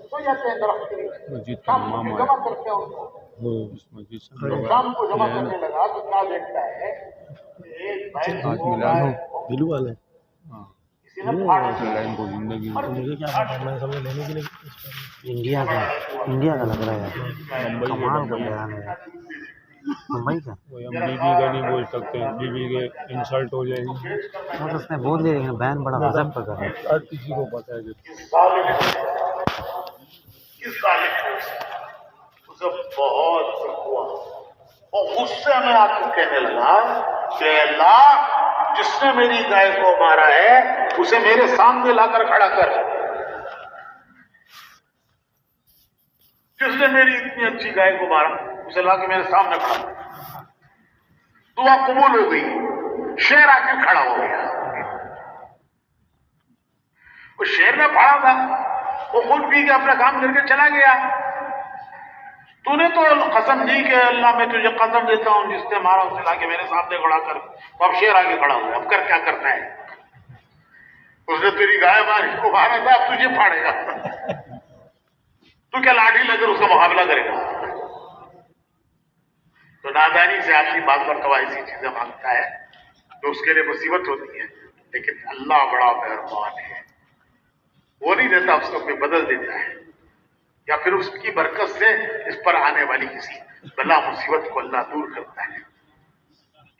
سو جاتے ہیں درخت کے نیچے. شام کو جمع کرتے ہیں ان کو. شام کو جمع کرنے لگا تو کیا دیکھتا ہے ایک بھینس کو کسی نے پھاڑ دیا. انڈیا کا لگ رہا ہے، کمال کا بیان ہے. ممبئی کا ہم بی بی کا نہیں بول سکتے ہیں، بی بی کے انسلٹ ہو جائے گی. وہ تو اس نے بول دیا لیکن بیان بڑا غضب کا کر رہا ہے. ہر کسی کو پتہ ہے کہ اس ظالم اسے بہت دکھ ہوا. وہ غصے میں آ کے کہنے لگا کہ اللہ جس نے میری گائے کو مارا ہے اسے میرے سامنے لا کر کھڑا کر. جس نے میری اتنی اچھی گائے کو مارا اسے لا کے میرے سامنے کھڑا. دعا قبول ہو گئی. شیر آ کے کھڑا ہو گیا. وہ شیر میں پڑا تھا، وہ خود پی کے اپنا کام کر کے چلا گیا. تو نے تو قسم دی کہ اللہ میں تجھے قسم دیتا ہوں جس نے مارا اسے لا کے میرے سامنے کھڑا کر. تو اب شیر آگے کھڑا ہوا، اب کر کیا کرنا ہے؟ اس نے تیری گائے ماری کو مارا تھا، اب تجھے پھاڑے گا. تو کیا لاٹھی لے کر اس کا مقابلہ کرے گا؟ تو نادانی سے آدمی بعض مرتبہ ایسی چیزیں مانگتا ہے تو اس کے لیے مصیبت ہوتی ہے، لیکن اللہ بڑا مہربان ہے، وہ نہیں دیتا، اس کو کوئی بدل دیتا ہے، یا پھر اس کی برکت سے اس پر آنے والی کسی بلا مصیبت کو اللہ دور کرتا ہے۔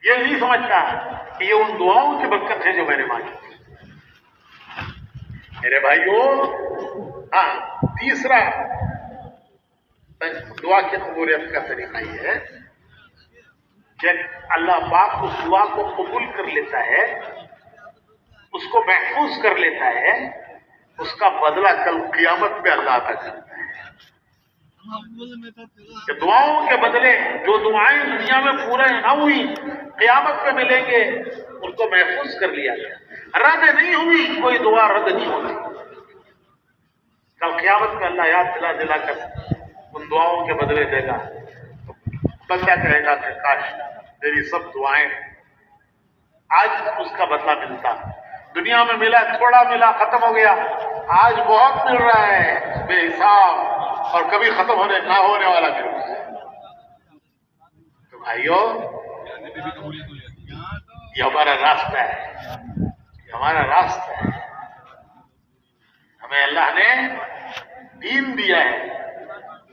یہ نہیں سمجھتا کہ یہ ان دعاؤں کی برکت ہے جو میں نے مانگی تھی۔ میرے بھائیوں، ہاں، تیسرا دعا کی قبولیت کا طریقہ یہ ہے کہ اللہ پاک اس دعا کو قبول کر لیتا ہے، اس کو محفوظ کر لیتا ہے، اس کا بدلہ کل قیامت میں اللہ ادا کرتا ہے۔ کہ دعاؤں کے بدلے جو دعائیں دنیا میں پورے نہ ہوئی قیامت میں ملیں گے، ان کو محفوظ کر لیا گیا، رد نہیں ہوئی، کوئی دعا رد نہیں ہوتی۔ کل قیامت میں اللہ یاد دلا دلا کر ان دعاؤں کے بدلے دے گا، تو بندہ کہے گا کہ کاش میری سب دعائیں آج اس کا بدلہ ملتا، دنیا میں ملا تھوڑا ملا ختم ہو گیا، آج بہت مل رہا ہے بے حساب اور کبھی ختم نہ ہونے والا مل رہا ہے۔ تو بھائیو، یہ ہمارا راستہ ہے، یہ ہمارا راستہ ہے، ہمیں اللہ نے دین دیا ہے،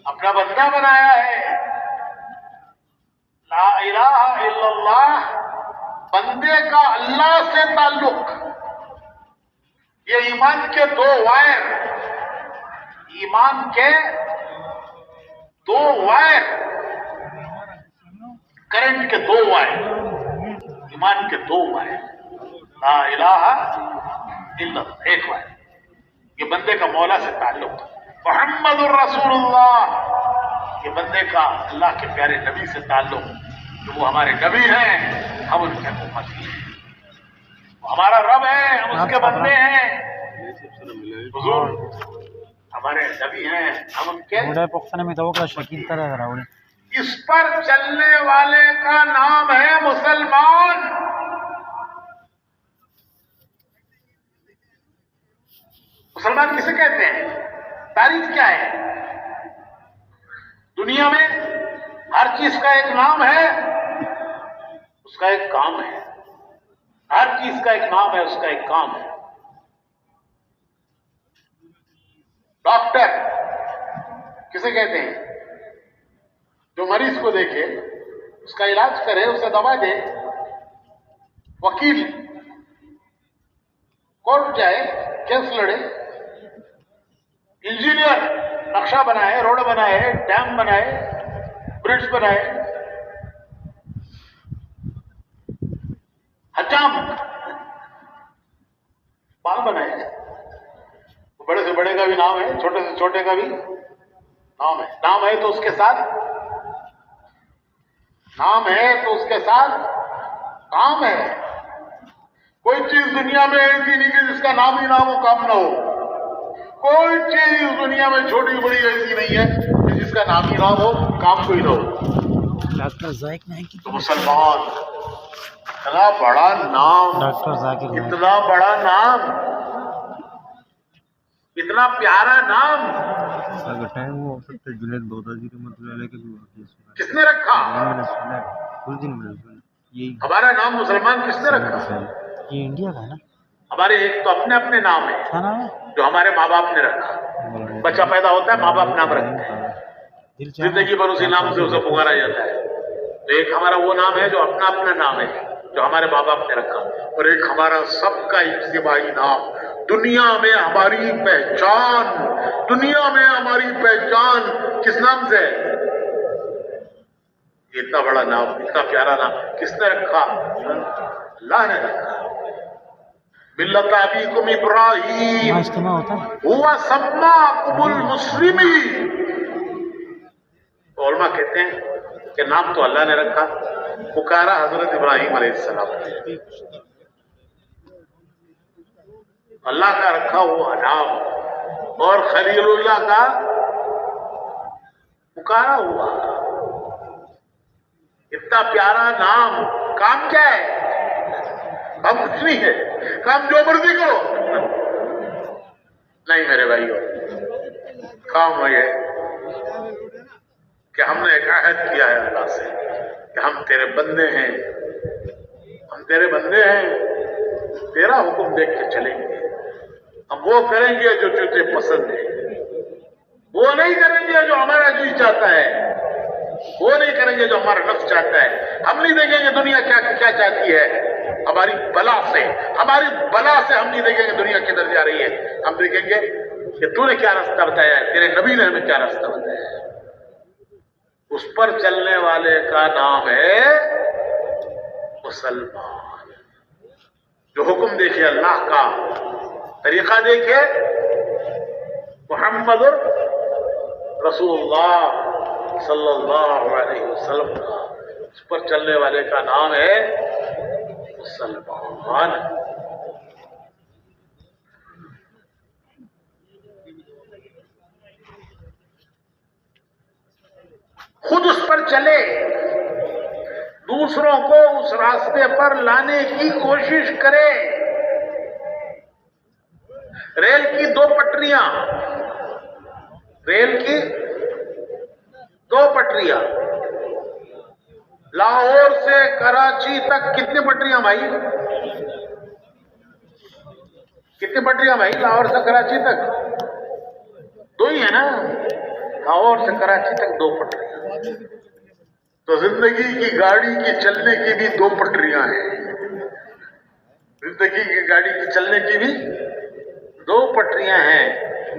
اپنا بندہ بنایا ہے۔ لا الہ الا اللہ، بندے کا اللہ سے تعلق، یہ ایمان کے دو وائر، ایمان کے دو وائر، کرنٹ کے دو وائر، ایمان کے دو وائر، لا الہ الا اللہ ایک وائر، یہ بندے کا مولا سے تعلق، محمد الرسول اللہ، یہ بندے کا اللہ کے پیارے نبی سے تعلق، جو وہ ہمارے نبی ہیں، ہم ان کے امتی ہیں، وہ ہمارا رب ہے، ہم اس کے بندے ہیں، حضور ہمارے نبی ہیں، ہم ان کے، اس پر چلنے والے کا نام ہے مسلمان۔ مسلمان کسے کہتے ہیں؟ تعریف کیا ہے؟ دنیا میں ہر چیز کا ایک نام ہے، اس کا ایک کام ہے، ہر چیز کا ایک نام ہے، اس کا ایک کام ہے۔ ڈاکٹر کسے کہتے ہیں؟ جو مریض کو دیکھے، اس کا علاج کرے، اسے دوا دے۔ وکیل کورٹ جائے، کیس لڑے۔ انجینئر نقشہ بنائے، روڈ بنائے، ڈیم بنائے، برج بنائے۔ حجام بال بنائے، بڑے سے بڑے کا بھی نام ہے، چھوٹے سے چھوٹے کا بھی نام ہے۔ نام ہے تو اس کے ساتھ کام ہے۔ کوئی چیز دنیا میں ایسی نہیں کہ جس کا نام ہی نہ ہو، کام نہ ہو۔ کوئی چیز دنیا میں چھوٹی بڑی ایسی نہیں ہے کہ جس کا نام ہی نہ ہو، کام کوئی نہ ہو۔ ڈاکٹر ذائق نہیں کی تو مسلمان، اتنا بڑا نام، ڈاکٹر ذاکر نائک، اتنا بڑا نام، اتنا پیارا نام اگر ٹائم ہو سکتا ہے جنید بغدادی رحمۃ اللہ علیہ کے بھی واقعی سنا کس نے رکھا؟ میں نے سنا ہے، کچھ دن میں سنا یہی ہمارا نام مسلمان کس نے رکھا؟ یہ انڈیا کا ہے نا؟ ہمارے ایک تو اپنے اپنے نام ہے کیا نام ہے؟ جو ہمارے ماں باپ نے رکھا۔ بچہ پیدا ہوتا ہے، ماں باپ نام رکھتے ہیں، زندگی بھر اسی نام سے اسے پکارا جاتا ہے۔ تو ایک ہمارا وہ نام ہے جو اپنا اپنا نام ہے، جو ہمارے ماں باپ نے رکھا، اور ایک ہمارا سب کا اجتماعی نام۔ دنیا میں ہماری پہچان کس نام سے ہے؟ اتنا بڑا نام، اتنا پیارا نام کس نے رکھا؟ اللہ نے رکھا۔ ملت ابیکم ابراہیم اجتماع ہوتا ہے۔ ہوا سماکم المسلمین۔ علماء کہتے ہیں کہ نام تو اللہ نے رکھا، پکارا حضرت ابراہیم علیہ السلام نے، اللہ کا رکھا ہوا نام، اور خلیل اللہ کا پکارا ہوا۔ اتنا پیارا نام، کام کیا ہے؟ کام کچھ نہیں ہے، کام جو مرضی کرو نہیں میرے بھائیو، کام ہے کہ ہم نے ایک عہد کیا ہے اللہ سے، کہ ہم تیرے بندے ہیں، ہم تیرے بندے ہیں، تیرا حکم دیکھ کے چلیں گے، ہم وہ کریں گے جو تجھے پسند ہے، وہ نہیں کریں گے جو ہمارا جی چاہتا ہے، وہ نہیں کریں گے جو ہمارا نفس چاہتا ہے، ہم نہیں دیکھیں گے دنیا کیا چاہتی ہے، ہماری بلا سے ہم نہیں دیکھیں گے دنیا کدھر جا رہی ہے، ہم دیکھیں گے کہ تو نے کیا راستہ بتایا ہے، تیرے نبی نے ہمیں کیا راستہ بتایا ہے۔ اس پر چلنے والے کا نام ہے مسلمان۔ جو حکم دیکھے اللہ کا، طریقہ دیکھے محمد رسول اللہ صلی اللہ علیہ وسلم کا، اس پر چلنے والے کا نام ہے مسلمان۔ خود اس پر چلے، دوسروں کو اس راستے پر لانے کی کوشش کرے۔ ریل کی دو پٹریاں، لاہور سے کراچی تک کتنی پٹریاں بھائی؟ لاہور سے کراچی تک دو ہی ہے نا، لاہور سے کراچی تک دو پٹریاں۔ تو زندگی کی گاڑی کی چلنے کی بھی دو پٹریاں ہیں، زندگی کی گاڑی کی چلنے کی بھی دو پٹریاں ہیں۔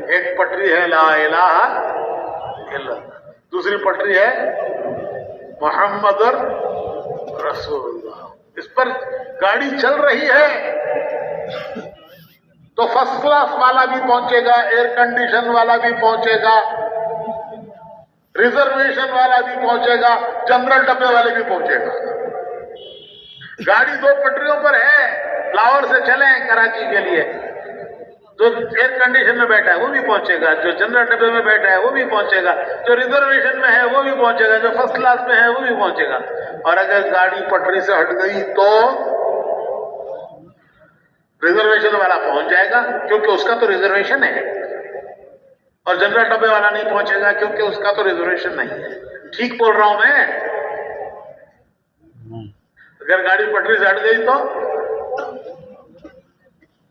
ایک پٹری ہے لا الہ الا اللہ، دوسری پٹری ہے محمد رسول اللہ۔ اس پر گاڑی چل رہی ہے تو فرسٹ کلاس والا بھی پہنچے گا، ایئر کنڈیشن والا بھی پہنچے گا، ریزرویشن والا بھی پہنچے گا، جنرل ڈبے والے بھی پہنچے گا۔ گاڑی دو پٹریوں پر ہے، لاہور سے چلیں کراچی کے لیے، جو ایئر کنڈیشن میں بیٹھا ہے وہ بھی پہنچے گا، جو جنرل ڈبے میں بیٹھا ہے وہ بھی پہنچے گا، جو ریزرویشن میں ہے وہ بھی پہنچے گا، جو فرسٹ کلاس میں ہے وہ بھی پہنچے گا۔ اور اگر گاڑی پٹری سے ہٹ گئی تو ریزرویشن والا پہنچ جائے گا کیونکہ اس کا تو ریزرویشن ہے، اور جنرل ڈبے والا نہیں پہنچے گا کیونکہ اس کا تو ریزرویشن نہیں ہے۔ ٹھیک بول رہا ہوں میں؟ اگر گاڑی پٹری سے ہٹ گئی تو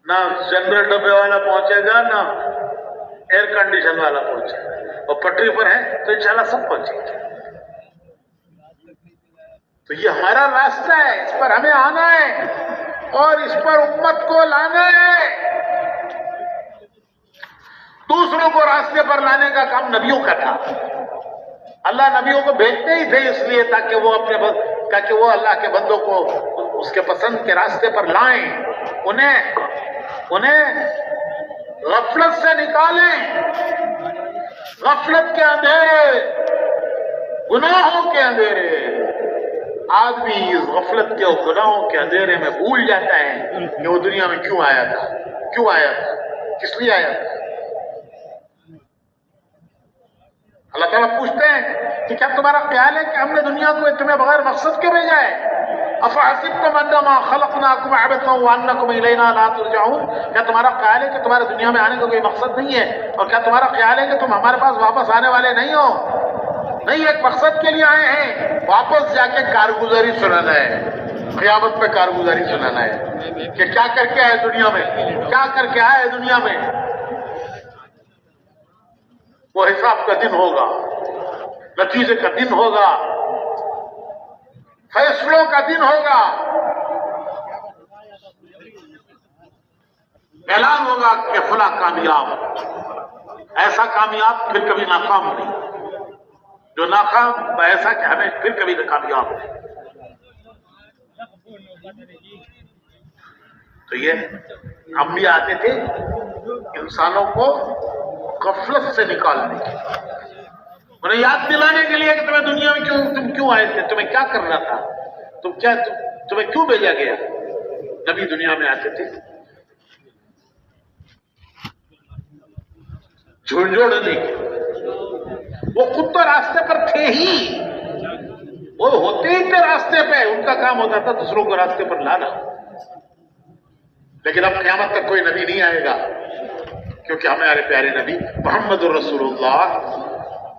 نہ جنرل ڈبے والا پہنچے گا نہ ایئر کنڈیشن والا پہنچے گا، اور پٹری پر ہے تو انشاءاللہ سب پہنچیں گے۔ تو یہ ہمارا راستہ ہے، اس پر ہمیں آنا ہے اور اس پر امت کو لانا ہے۔ دوسروں کو راستے پر لانے کا کام نبیوں کا تھا۔ اللہ نبیوں کو بھیجتے ہی تھے اس لیے تاکہ وہ اللہ کے بندوں کو اس کے پسند کے راستے پر لائیں، انہیں غفلت سے نکالیں، غفلت کے اندھیرے، گناہوں کے اندھیرے۔ آدمی اس غفلت کے اور گناہوں کے اندھیرے میں بھول جاتا ہے کہ وہ دنیا میں کیوں آیا تھا، کس لیے آیا تھا۔ اللہ تعالیٰ پوچھتے ہیں کہ کیا تمہارا خیال ہے کہ ہم نے دنیا کو تمہیں بغیر مقصد کے بھیجا ہے؟ افحسبتم انما خلقناکم عبثا وانکم الینا لا ترجعون، کیا تمہارا خیال ہے کہ تمہارے دنیا میں آنے کا کوئی مقصد نہیں ہے، اور کیا تمہارا خیال ہے کہ تم ہمارے پاس واپس آنے والے نہیں ہو؟ نہیں، ایک مقصد کے لیے آئے ہیں، واپس جا کے کارگزاری سنانا ہے، قیامت میں کارگزاری سنانا ہے کہ کیا کر کے آئے دنیا میں، کیا کر کے آئے دنیا میں۔ وہ حساب کا دن ہوگا، نتیجے کا دن ہوگا، فیصلوں کا دن ہوگا، اعلان ہوگا کہ فلاں کامیاب، ایسا کامیاب پھر کبھی ناکام نہیں، جو ناکام ایسا کہ ہمیں پھر کبھی کامیاب نہیں۔ تو یہ انبیاء آتے تھے انسانوں کو غفلت سے نکالنے کے، انہیں یاد دلانے کے لیے کہ تمہیں دنیا میں تم کیوں آئے تھے، تمہیں کیا کرنا تھا، تمہیں کیوں بھیجا گیا۔ نبی دنیا میں آتے تھے جھنجھوڑنے کے، وہ خود تو راستے پر تھے ہی، وہ ہوتے ہی تھے راستے پہ، ان کا کام ہوتا تھا دوسروں کو راستے پر لانا۔ لیکن اب قیامت تک کوئی نبی نہیں آئے گا، کیونکہ ہمارے پیارے نبی محمد الرسول اللہ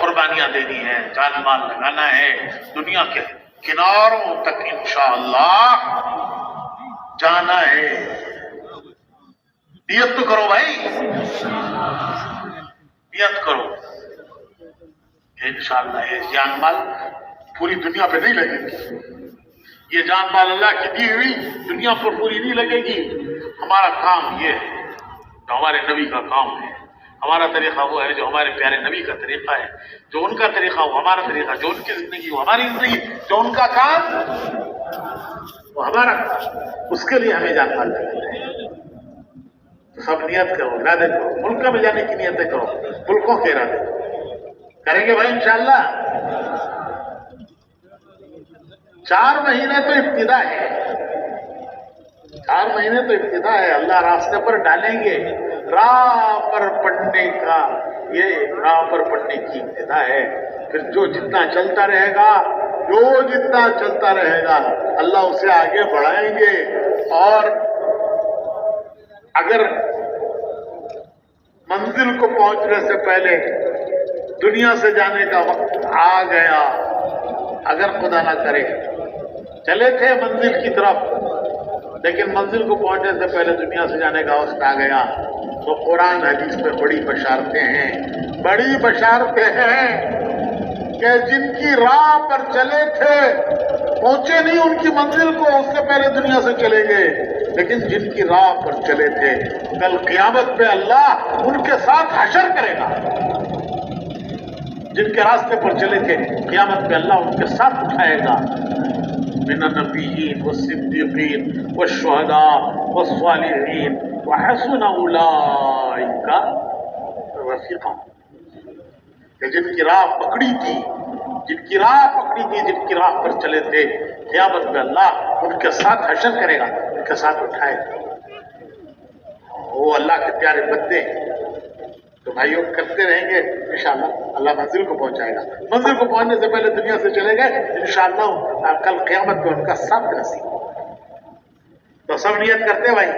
قربانیاں دینی ہیں، جان مال لگانا ہے، دنیا کے کناروں تک انشاءاللہ جانا ہے۔ نیت تو کرو بھائی، نیت کرو کہ انشاءاللہ یہ جان مال پوری دنیا پہ نہیں لگے گی، یہ جان مال اللہ کی دی ہوئی دنیا پر پوری نہیں لگے گی۔ ہمارا کام یہ ہے جو ہمارے نبی کا کام ہے، ہمارا طریقہ وہ ہے جو ہمارے پیارے نبی کا طریقہ ہے، جو ان کا طریقہ وہ ہمارا طریقہ، جو ان کی زندگی وہ ہماری زندگی، جو ان کا کام وہ ہمارا کام، اس کے لیے ہمیں جان مال لگانا ہے۔ تو سب نیت کرو، ارادے کرو، ملکوں میں جانے کی نیتیں کرو، ملکوں کے ارادے کرو، کریں گے بھائی انشاءاللہ۔ 4 مہینے تو ابتدا ہے، 4 مہینے تو ابتدا ہے، اللہ راستے پر ڈالیں گے، راہ پر پڑنے کا، یہ راہ پر پڑنے کی ابتدا ہے۔ پھر جو جتنا چلتا رہے گا، جو جتنا چلتا رہے گا اللہ اسے آگے بڑھائیں گے۔ اور اگر منزل کو پہنچنے سے پہلے دنیا سے جانے کا وقت آ گیا، اگر خدا نہ کرے چلے تھے منزل کی طرف لیکن منزل کو پہنچنے سے پہلے دنیا سے جانے کا وقت آ گیا، تو قرآن حدیث میں بڑی بشارتیں ہیں، بڑی بشارتیں ہیں کہ جن کی راہ پر چلے تھے پہنچے نہیں ان کی منزل کو، اس سے پہلے دنیا سے چلے گئے، لیکن جن کی راہ پر چلے تھے کل قیامت پہ اللہ ان کے ساتھ حشر کرے گا۔ جن کے راستے پر چلے تھے قیامت پہ اللہ ان کے ساتھ اٹھائے گا، من النبیین والصدیقین والشہداء والصالحین وحسن اولئک رفیقا، کہ جن کی راہ پکڑی تھی، جن کی راہ پر چلے تھے قیامت میں اللہ ان کے ساتھ حشر کرے گا، ان کے ساتھ اٹھائے گا۔ وہ اللہ کے پیارے بندے تو بھائیوں کرتے رہیں گے انشاءاللہ اللہ منزل کو پہنچائے گا۔ منزل کو پہنچنے سے پہلے دنیا سے چلے گئے انشاءاللہ کل قیامت میں ان کا ساتھ نصیب۔ تو سب نیت کرتے بھائی،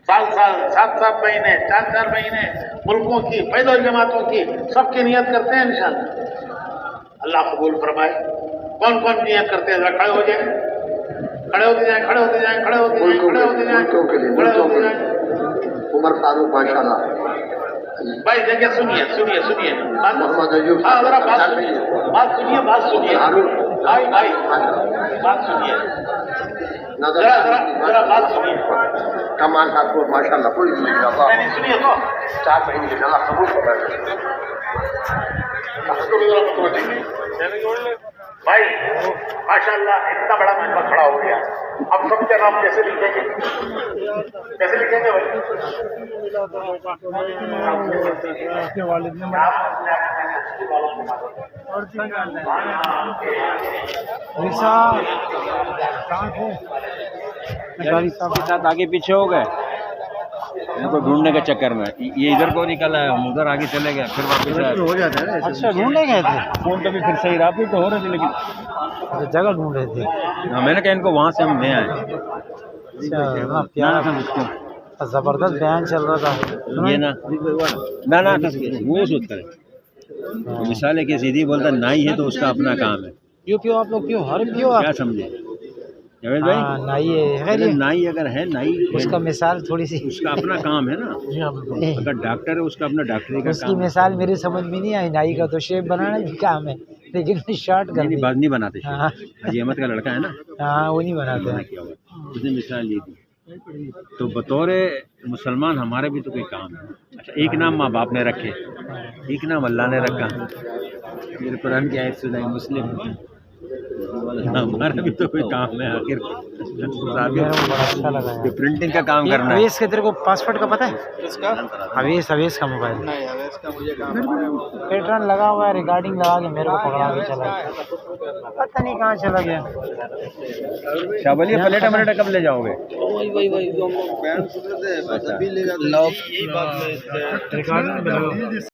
سال 7 مہینے 4 مہینے ملکوں کی پیدل جماعتوں کی سب کی نیت کرتے ہیں انشاءاللہ، اللہ قبول فرمائے۔ کون کون نیت کرتے ہیں؟ کھڑے ہو جائیں، کھڑے ہوتے جائیں، کھڑے ہوتے جائیں، کھڑے ہوتے جائیں، کھڑے ہوتے جائیں، کھڑے ہوتے جائیں۔ عمر فاروق ماشاءاللہ بھائی دیکھیں، سنیے محمد ایوب ہاں ذرا بات سنیے بات سنیے بات سنیے ذرا بات سنیے، کمال ٹھاکر ماشاءاللہ کوئی نہیں سنیے تو 4 مہینے کے اللہ قبول فرمائے۔ بھائی ماشاءاللہ اتنا بڑا مجمع کھڑا ہو گیا، اب سب کے نام کیسے لکھیں گے؟ کیسے لکھیں گے بھائی؟ گاڑی صاحب کے ساتھ آگے پیچھے ہو گئے ان کو ڈھونڈنے کے چکر میں، یہ ادھر کو نکلا ہے، ہم ادھر آگے چلے گئے، پھر واپس ہو جاتا ہے۔ اچھا ڈھونڈنے گئے تھے، فون تو بھی پھر صحیح رہا، پھر تو ہو رہے تھے لیکن جگہ ڈھونڈ رہے تھے۔ میں نے کہا ان کو وہاں سے ہم لے آئے۔ زبردست بیان چل رہا تھا یہ نہ وہ سوچ کرے مثال ہے کہ سیدھی بولتا نائی ہے تو اس کا اپنا کام ہے، پیو آپ لوگ پیو، ہر پیو کیا سمجھے جاوید بھائی؟ نائی اگر ہے، نائی اس کا مثال تھوڑی سی، اس کا اپنا کام ہے نا، اگر ڈاکٹر ہے اس کا اپنا ڈاکٹری کا اس کی کام ہے۔ مثال میری سمجھ میں نہیں آئی۔ نائی کا تو شیپ بنانا بھی کام ہے لیکن شارٹ کر دی۔ بات نہیں بناتے، ہاں حاجی احمد کا لڑکا ہے نا، ہاں وہ نہیں بناتے ہیں۔ کیا ہوا اس نے مثال یہ دی۔ تو بطور مسلمان ہمارے بھی تو کوئی کام ہے۔ اچھا ایک نام ماں باپ نے رکھے، ایک نام اللہ نے رکھا، میرے قرآن کی آیت سنائی مسلم، ہمارا بھی تو کوئی کام ہے آخر بڑا اچھا لگا جو پرنٹنگ کا کام کرنا ہے۔ اویس کے تیرے کو پاسورڈ کا پتہ ہے؟ کس کا؟ اویس کا موبائل پیٹرن لگا ہوا ہے، ریکارڈنگ لگا کے میرے کو پکڑا کے چلا گیا، پتہ نہیں کہاں چلا گیا۔ شاہ ولی پلیٹا ملیٹا کب لے جاؤ گے؟ ریکارڈنگ